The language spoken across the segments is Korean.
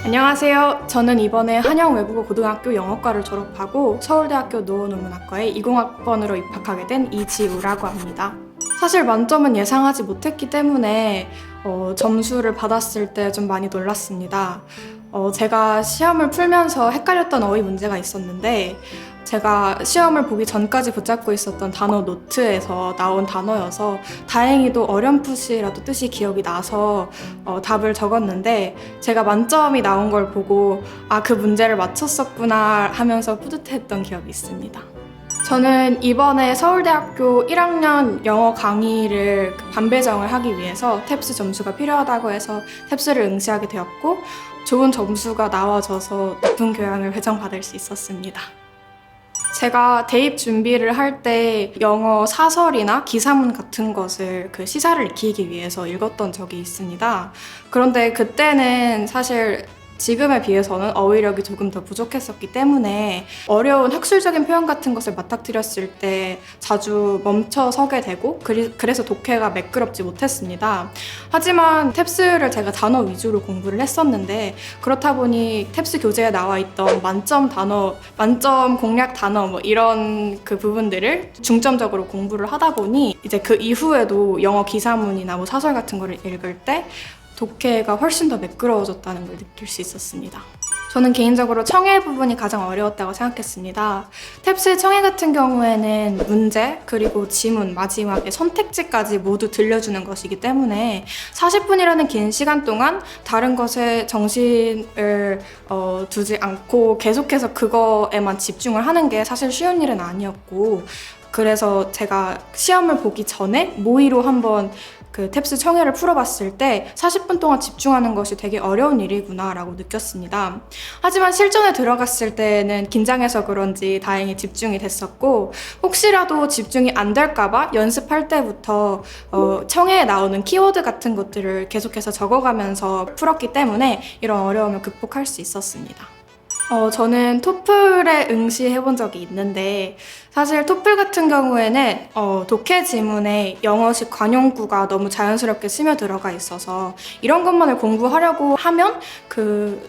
안녕하세요. 저는 이번에 한양외국어 고등학교 영어과를 졸업하고 서울대학교 노어논문학과에 20학번으로 입학하게 된 이지우라고 합니다. 사실 만점은 예상하지 못했기 때문에 점수를 받았을 때 좀 많이 놀랐습니다. 제가 시험을 풀면서 헷갈렸던 어휘 문제가 있었는데 제가 시험을 보기 전까지 붙잡고 있었던 단어 노트에서 나온 단어여서 다행히도 어렴풋이라도 뜻이 기억이 나서 답을 적었는데 제가 만점이 나온 걸 보고 그 문제를 맞췄었구나 하면서 뿌듯했던 기억이 있습니다. 저는 이번에 서울대학교 1학년 영어 강의를 반배정을 하기 위해서 탭스 점수가 필요하다고 해서 탭스를 응시하게 되었고 좋은 점수가 나와져서 높은 교양을 배정받을 수 있었습니다. 제가 대입 준비를 할 때 영어 사설이나 기사문 같은 것을 시사를 익히기 위해서 읽었던 적이 있습니다. 그런데 그때는 사실 지금에 비해서는 어휘력이 조금 더 부족했었기 때문에 어려운 학술적인 표현 같은 것을 맞닥뜨렸을 때 자주 멈춰서게 되고 그래서 독해가 매끄럽지 못했습니다. 하지만 탭스를 제가 단어 위주로 공부를 했었는데 그렇다 보니 탭스 교재에 나와 있던 만점 단어, 만점 공략 단어 이런 부분들을 중점적으로 공부를 하다 보니 이제 그 이후에도 영어 기사문이나 사설 같은 거를 읽을 때 독해가 훨씬 더 매끄러워졌다는 걸 느낄 수 있었습니다. 저는 개인적으로 청해 부분이 가장 어려웠다고 생각했습니다. 탭스의 청해 같은 경우에는 문제, 그리고 지문, 마지막에 선택지까지 모두 들려주는 것이기 때문에 40분이라는 긴 시간 동안 다른 것에 정신을 두지 않고 계속해서 그거에만 집중을 하는 게 사실 쉬운 일은 아니었고 그래서 제가 시험을 보기 전에 모의로 한번 탭스 청해를 풀어봤을 때 40분 동안 집중하는 것이 되게 어려운 일이구나 라고 느꼈습니다. 하지만 실전에 들어갔을 때는 긴장해서 그런지 다행히 집중이 됐었고 혹시라도 집중이 안 될까봐 연습할 때부터 청해에 나오는 키워드 같은 것들을 계속해서 적어가면서 풀었기 때문에 이런 어려움을 극복할 수 있었습니다. 저는 토플에 응시해본 적이 있는데 사실 토플 같은 경우에는 독해 지문에 영어식 관용구가 너무 자연스럽게 스며들어가 있어서 이런 것만을 공부하려고 하면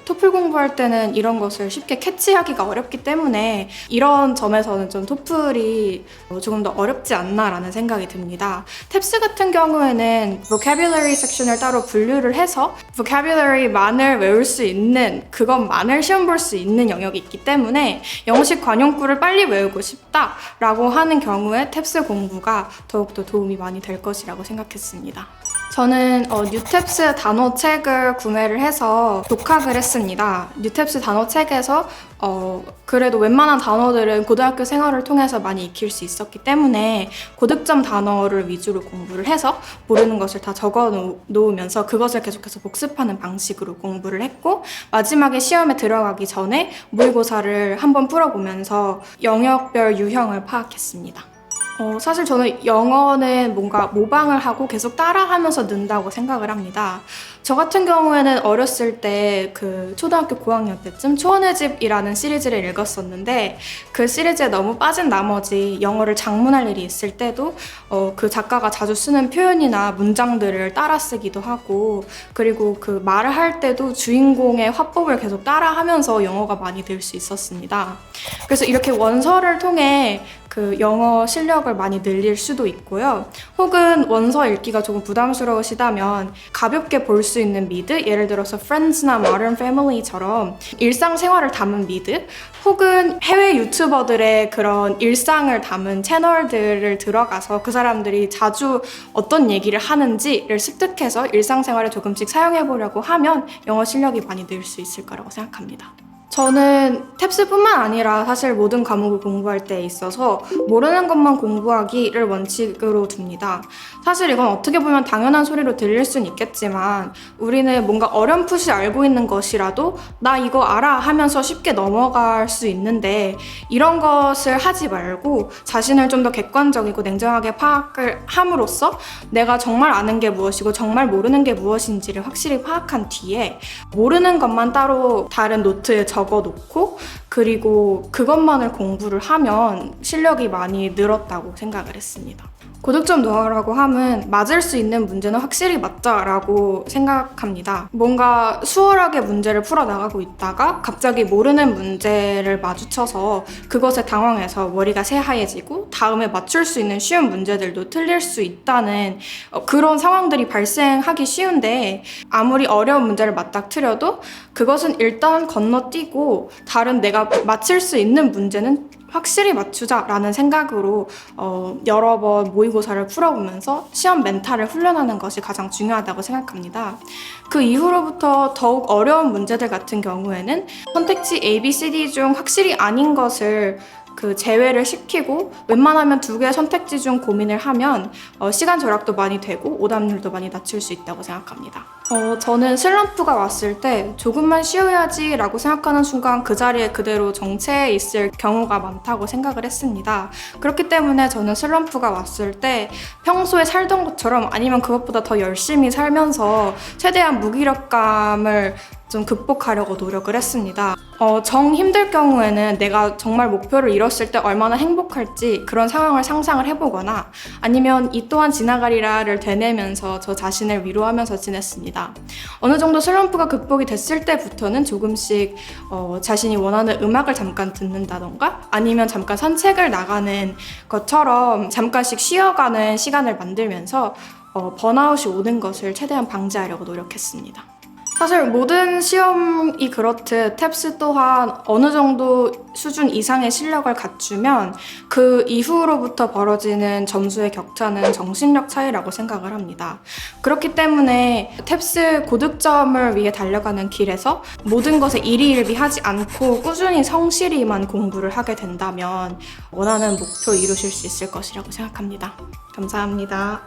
토플 공부할 때는 이런 것을 쉽게 캐치하기가 어렵기 때문에 이런 점에서는 좀 토플이 조금 더 어렵지 않나라는 생각이 듭니다. 탭스 같은 경우에는 vocabulary 섹션을 따로 분류를 해서 vocabulary만을 외울 수 있는 그것만을 시험 볼 수 있는 영역이 있기 때문에 영어식 관용구를 빨리 외우고 싶다 라고 하는 경우에 탭스 공부가 더욱더 도움이 많이 될 것이라고 생각했습니다. 저는 뉴탭스 단어책을 구매를 해서 독학을 했습니다. 뉴탭스 단어책에서 그래도 웬만한 단어들은 고등학교 생활을 통해서 많이 익힐 수 있었기 때문에 고득점 단어를 위주로 공부를 해서 모르는 것을 다 적어 놓으면서 그것을 계속해서 복습하는 방식으로 공부를 했고 마지막에 시험에 들어가기 전에 모의고사를 한번 풀어보면서 영역별 유형을 파악했습니다. 사실 저는 영어는 뭔가 모방을 하고 계속 따라하면서 는다고 생각을 합니다. 저 같은 경우에는 어렸을 때 초등학교 고학년 때쯤 초원의 집이라는 시리즈를 읽었었는데 그 시리즈에 너무 빠진 나머지 영어를 작문할 일이 있을 때도 그 작가가 자주 쓰는 표현이나 문장들을 따라 쓰기도 하고 그리고 말을 할 때도 주인공의 화법을 계속 따라하면서 영어가 많이 늘 수 있었습니다. 그래서 이렇게 원서를 통해 영어 실력을 많이 늘릴 수도 있고요. 혹은 원서 읽기가 조금 부담스러우시다면 가볍게 볼 수 있는 미드, 예를 들어서 Friends나 Modern Family처럼 일상생활을 담은 미드, 혹은 해외 유튜버들의 그런 일상을 담은 채널들을 들어가서 그 사람들이 자주 어떤 얘기를 하는지를 습득해서 일상생활에 조금씩 사용해보려고 하면 영어 실력이 많이 늘 수 있을 거라고 생각합니다. 저는 탭스뿐만 아니라 사실 모든 과목을 공부할 때 있어서 모르는 것만 공부하기를 원칙으로 둡니다. 사실 이건 어떻게 보면 당연한 소리로 들릴 순 있겠지만 우리는 뭔가 어렴풋이 알고 있는 것이라도 나 이거 알아 하면서 쉽게 넘어갈 수 있는데 이런 것을 하지 말고 자신을 좀 더 객관적이고 냉정하게 파악을 함으로써 내가 정말 아는 게 무엇이고 정말 모르는 게 무엇인지를 확실히 파악한 뒤에 모르는 것만 따로 다른 노트에 적어놓고 그리고 그것만을 공부를 하면 실력이 많이 늘었다고 생각을 했습니다. 고득점 노하우라고 함은 맞을 수 있는 문제는 확실히 맞자라고 생각합니다. 뭔가 수월하게 문제를 풀어나가고 있다가 갑자기 모르는 문제를 마주쳐서 그것에 당황해서 머리가 새하얘지고 다음에 맞출 수 있는 쉬운 문제들도 틀릴 수 있다는 그런 상황들이 발생하기 쉬운데, 아무리 어려운 문제를 맞닥뜨려도 그것은 일단 건너뛰고 다른 내가 맞힐 수 있는 문제는 확실히 맞추자라는 생각으로 여러 번 모의고사를 풀어보면서 시험 멘탈을 훈련하는 것이 가장 중요하다고 생각합니다. 그 이후로부터 더욱 어려운 문제들 같은 경우에는 선택지 A, B, C, D 중 확실히 아닌 것을 제외를 시키고 웬만하면 2개의 선택지 중 고민을 하면 시간 절약도 많이 되고 오답률도 많이 낮출 수 있다고 생각합니다. 저는 슬럼프가 왔을 때 조금만 쉬어야지 라고 생각하는 순간 그 자리에 그대로 정체해 있을 경우가 많다고 생각을 했습니다. 그렇기 때문에 저는 슬럼프가 왔을 때 평소에 살던 것처럼 아니면 그것보다 더 열심히 살면서 최대한 무기력감을 좀 극복하려고 노력을 했습니다. 정 힘들 경우에는 내가 정말 목표를 이뤘을 때 얼마나 행복할지 그런 상황을 상상을 해보거나 아니면 이 또한 지나가리라를 되뇌면서 저 자신을 위로하면서 지냈습니다. 어느 정도 슬럼프가 극복이 됐을 때부터는 조금씩 자신이 원하는 음악을 잠깐 듣는다던가 아니면 잠깐 산책을 나가는 것처럼 잠깐씩 쉬어가는 시간을 만들면서 번아웃이 오는 것을 최대한 방지하려고 노력했습니다. 사실 모든 시험이 그렇듯 탭스 또한 어느 정도 수준 이상의 실력을 갖추면 그 이후로부터 벌어지는 점수의 격차는 정신력 차이라고 생각을 합니다. 그렇기 때문에 탭스 고득점을 위해 달려가는 길에서 모든 것에 일희일비하지 않고 꾸준히 성실히만 공부를 하게 된다면 원하는 목표 이루실 수 있을 것이라고 생각합니다. 감사합니다.